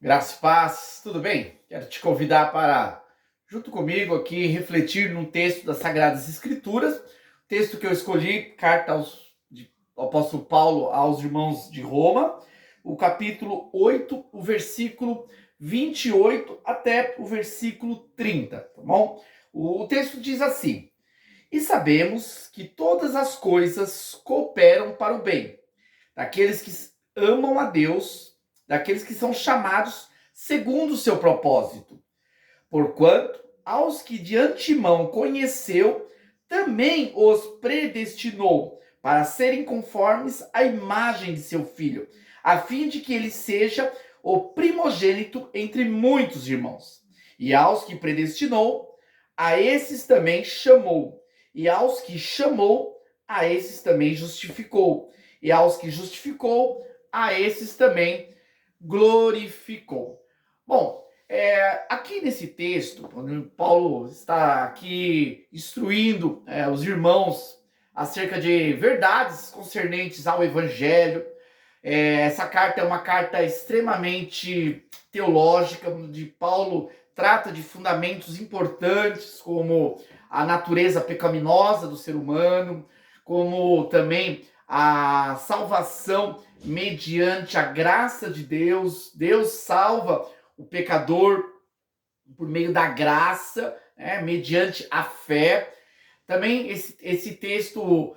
Graça e paz, tudo bem? Quero te convidar para, junto comigo aqui, refletir num texto das Sagradas Escrituras, texto que eu escolhi, carta ao apóstolo Paulo aos irmãos de Roma, o capítulo 8, o versículo 28 até o versículo 30, tá bom? O texto diz assim: E sabemos que todas as coisas cooperam para o bem daqueles que amam a Deus, daqueles que são chamados segundo o seu propósito. Porquanto, aos que de antemão conheceu, também os predestinou para serem conformes à imagem de seu filho, a fim de que ele seja o primogênito entre muitos irmãos. E aos que predestinou, a esses também chamou. E aos que chamou, a esses também justificou. E aos que justificou, a esses também glorificou. Bom, aqui nesse texto, quando Paulo está aqui instruindo os irmãos acerca de verdades concernentes ao Evangelho, essa carta é uma carta extremamente teológica, onde Paulo trata de fundamentos importantes, como a natureza pecaminosa do ser humano, como também a salvação mediante a graça de Deus. Deus salva o pecador por meio da graça, mediante a fé. Também esse texto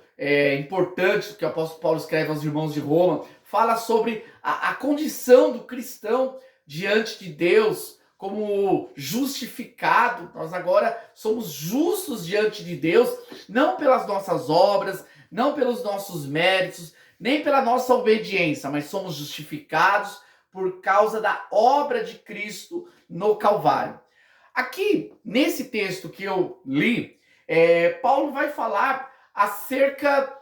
importante que o apóstolo Paulo escreve aos irmãos de Roma fala sobre a condição do cristão diante de Deus como justificado. Nós agora somos justos diante de Deus, não pelas nossas obras, não pelos nossos méritos, nem pela nossa obediência, mas somos justificados por causa da obra de Cristo no Calvário. Aqui, nesse texto que eu li, Paulo vai falar acerca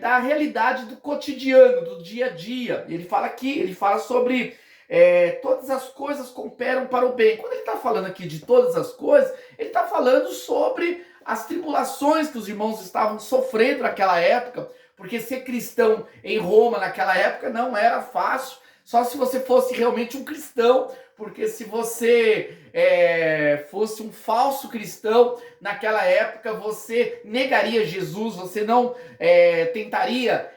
da realidade do cotidiano, do dia a dia. Ele fala aqui, ele fala sobre todas as coisas cooperam para o bem. Quando ele está falando aqui de todas as coisas, ele está falando sobre as tribulações que os irmãos estavam sofrendo naquela época, porque ser cristão em Roma naquela época não era fácil, só se você fosse realmente um cristão, porque se você fosse um falso cristão naquela época, você negaria Jesus, você não tentaria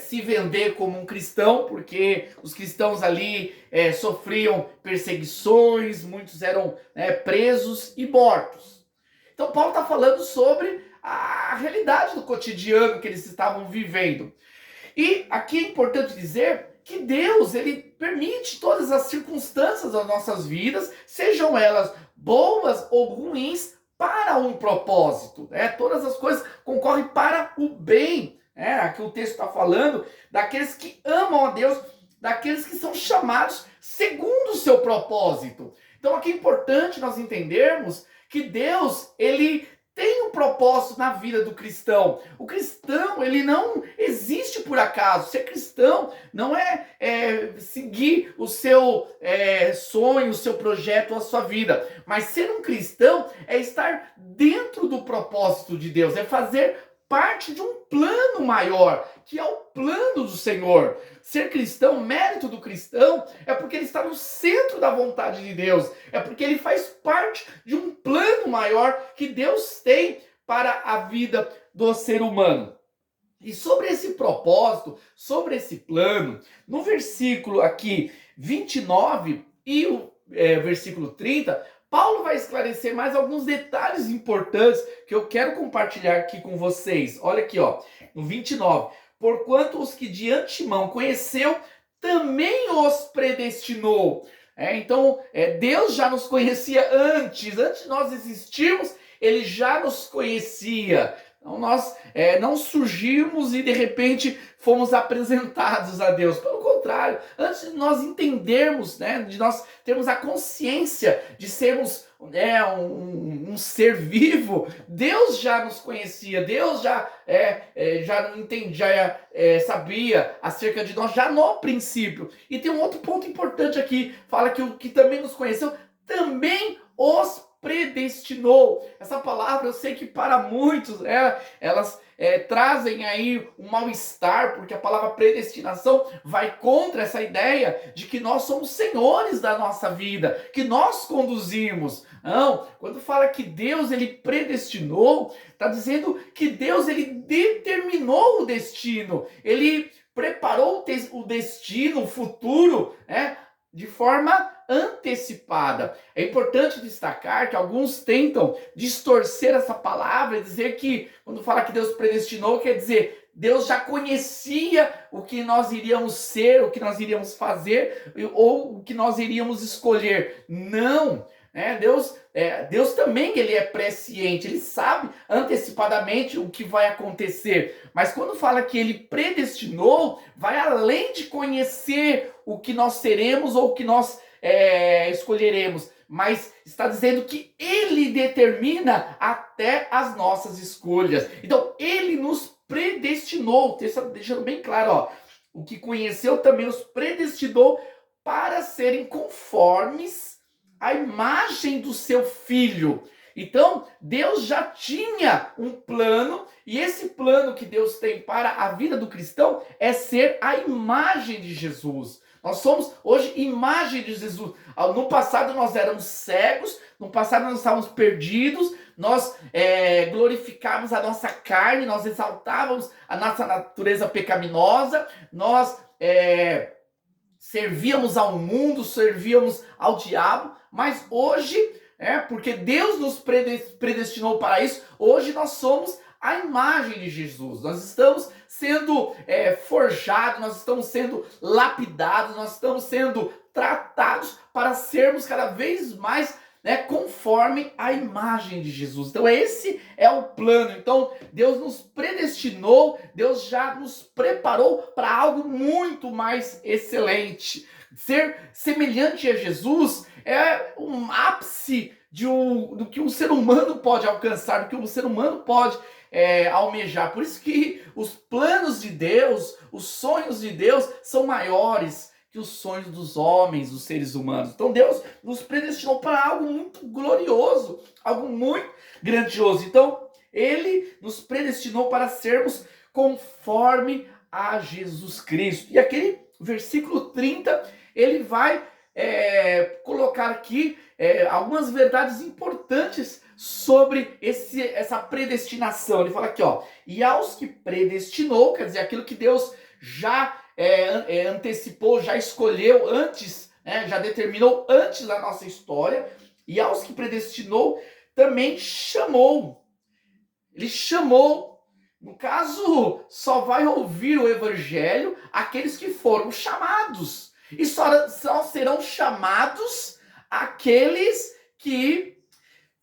se vender como um cristão, porque os cristãos ali sofriam perseguições, muitos eram presos e mortos. Então Paulo está falando sobre a realidade do cotidiano que eles estavam vivendo. E aqui é importante dizer que Deus, ele permite todas as circunstâncias das nossas vidas, sejam elas boas ou ruins, para um propósito. Todas as coisas concorrem para o bem. Aqui o texto está falando daqueles que amam a Deus, daqueles que são chamados segundo o seu propósito. Então aqui é importante nós entendermos que Deus, ele tem um propósito na vida do cristão. O cristão, ele não existe por acaso. Ser cristão não é seguir o seu sonho, o seu projeto, a sua vida. Mas ser um cristão é estar dentro do propósito de Deus, é fazer parte de um plano maior, que é o plano do Senhor. Ser cristão, mérito do cristão, é porque ele está no centro da vontade de Deus, é porque ele faz parte de um plano maior que Deus tem para a vida do ser humano. E sobre esse propósito, sobre esse plano, no versículo aqui 29 e o versículo 30, Paulo vai esclarecer mais alguns detalhes importantes que eu quero compartilhar aqui com vocês. Olha aqui, ó, no 29. Porquanto os que de antemão conheceu, também os predestinou. Então, Deus já nos conhecia antes de nós existirmos, ele já nos conhecia. Então, nós não surgimos e de repente fomos apresentados a Deus. Pelo contrário, antes de nós entendermos, de nós termos a consciência de sermos um ser vivo, Deus já nos conhecia, Deus já entendia, sabia acerca de nós já no princípio. E tem um outro ponto importante aqui, fala que o que também nos conheceu, também os predestinou. Essa palavra eu sei que para muitos elas trazem aí um mal-estar, porque a palavra predestinação vai contra essa ideia de que nós somos senhores da nossa vida, que nós conduzimos. Não, quando fala que Deus ele predestinou, está dizendo que Deus ele determinou o destino, ele preparou o destino, o futuro, né, de forma antecipada. É importante destacar que alguns tentam distorcer essa palavra e dizer que, quando fala que Deus predestinou, quer dizer, Deus já conhecia o que nós iríamos ser, o que nós iríamos fazer, ou o que nós iríamos escolher. Não! Deus também ele é presciente, ele sabe antecipadamente o que vai acontecer, mas quando fala que ele predestinou, vai além de conhecer o que nós seremos ou o que nós escolheremos, mas está dizendo que ele determina até as nossas escolhas. Então ele nos predestinou, o texto está deixando bem claro, ó, o que conheceu também os predestinou para serem conformes a imagem do seu filho. Então, Deus já tinha um plano, e esse plano que Deus tem para a vida do cristão é ser a imagem de Jesus. Nós somos hoje imagem de Jesus. No passado nós éramos cegos, no passado nós estávamos perdidos, nós glorificávamos a nossa carne, nós exaltávamos a nossa natureza pecaminosa, nós servíamos ao mundo, servíamos ao diabo, mas hoje, porque Deus nos predestinou para isso, hoje nós somos a imagem de Jesus. Nós estamos sendo forjados, nós estamos sendo lapidados, nós estamos sendo tratados para sermos cada vez mais conforme a imagem de Jesus. Então esse é o plano. Então Deus nos predestinou, Deus já nos preparou para algo muito mais excelente. Ser semelhante a Jesus é um ápice do que um ser humano pode alcançar, do que um ser humano pode almejar. Por isso que os planos de Deus, os sonhos de Deus são maiores que os sonhos dos homens, dos seres humanos. Então Deus nos predestinou para algo muito glorioso, algo muito grandioso. Então Ele nos predestinou para sermos conforme a Jesus Cristo. E aquele versículo 30, ele vai colocar aqui algumas verdades importantes sobre essa predestinação. Ele fala aqui, ó, e aos que predestinou, quer dizer, aquilo que Deus já antecipou, já escolheu antes, já determinou antes da nossa história, e aos que predestinou também chamou. Ele chamou. No caso, só vai ouvir o evangelho aqueles que foram chamados. E só serão chamados aqueles que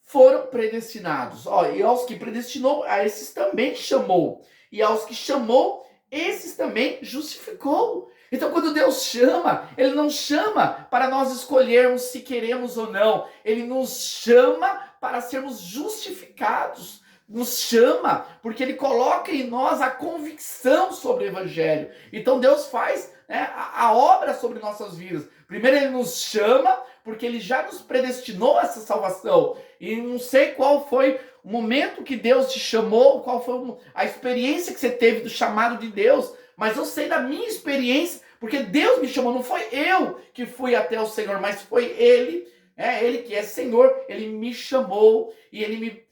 foram predestinados. E aos que predestinou, a esses também chamou. E aos que chamou, esses também justificou. Então, quando Deus chama, Ele não chama para nós escolhermos se queremos ou não. Ele nos chama para sermos justificados. Nos chama porque Ele coloca em nós a convicção sobre o Evangelho. Então, Deus faz a obra sobre nossas vidas. Primeiro Ele nos chama porque Ele já nos predestinou a essa salvação. E não sei qual foi o momento que Deus te chamou, qual foi a experiência que você teve do chamado de Deus, mas eu sei da minha experiência, porque Deus me chamou, não foi eu que fui até o Senhor, mas foi Ele, Ele que é Senhor, Ele me chamou e Ele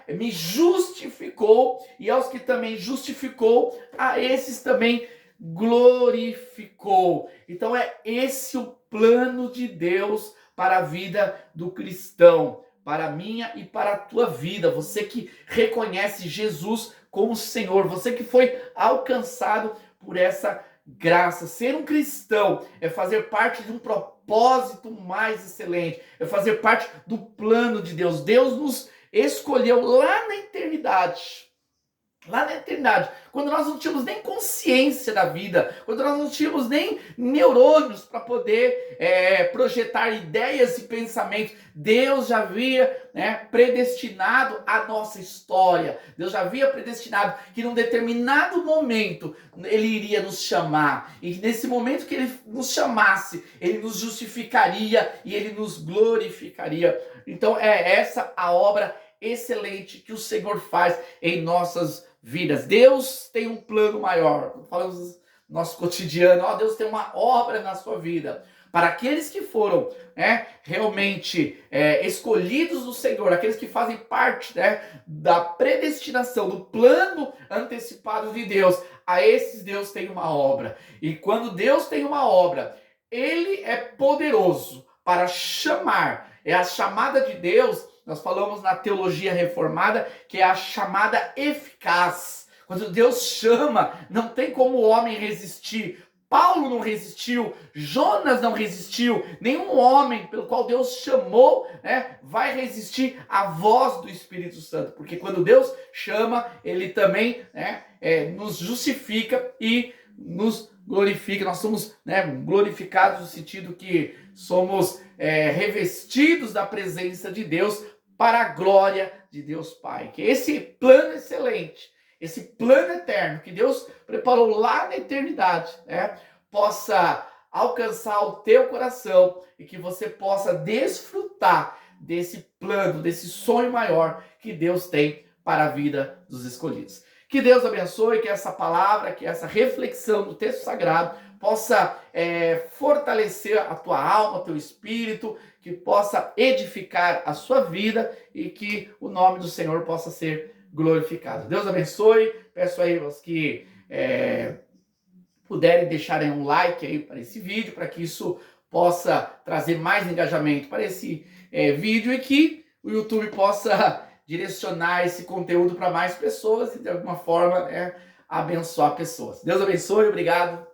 me justificou, e aos que também justificou, a esses também glorificou. Então é esse o plano de Deus para a vida do cristão, para a minha e para a tua vida. Você que reconhece Jesus como Senhor, você que foi alcançado por essa graça. Ser um cristão é fazer parte de um propósito mais excelente, é fazer parte do plano de Deus. Deus nos escolheu lá na eternidade Lá na eternidade, quando nós não tínhamos nem consciência da vida, quando nós não tínhamos nem neurônios para poder projetar ideias e pensamentos, Deus já havia, né, predestinado a nossa história. Deus já havia predestinado que num determinado momento Ele iria nos chamar, e nesse momento que Ele nos chamasse, Ele nos justificaria e Ele nos glorificaria. Então é essa a obra excelente que o Senhor faz em nossas vidas. Deus tem um plano maior. Falamos no nosso cotidiano, Deus tem uma obra na sua vida. Para aqueles que foram, né, realmente escolhidos do Senhor, aqueles que fazem parte, né, da predestinação, do plano antecipado de Deus, a esses Deus tem uma obra. E quando Deus tem uma obra, Ele é poderoso para chamar. É a chamada de Deus. Nós falamos na teologia reformada que é a chamada eficaz. Quando Deus chama, não tem como o homem resistir. Paulo não resistiu, Jonas não resistiu, nenhum homem pelo qual Deus chamou, né, vai resistir à voz do Espírito Santo, porque quando Deus chama, Ele também, né, nos justifica e nos glorifica. Nós somos, né, glorificados no sentido que somos revestidos da presença de Deus para a glória de Deus Pai. Que esse plano excelente, esse plano eterno que Deus preparou lá na eternidade, né, possa alcançar o teu coração e que você possa desfrutar desse plano, desse sonho maior que Deus tem para a vida dos escolhidos. Que Deus abençoe, que essa palavra, que essa reflexão do texto sagrado possa fortalecer a tua alma, o teu espírito, que possa edificar a sua vida e que o nome do Senhor possa ser glorificado. Deus abençoe. Peço aí aos que puderem deixarem um like aí para esse vídeo, para que isso possa trazer mais engajamento para esse vídeo e que o YouTube possa direcionar esse conteúdo para mais pessoas e de alguma forma abençoar pessoas. Deus abençoe, obrigado.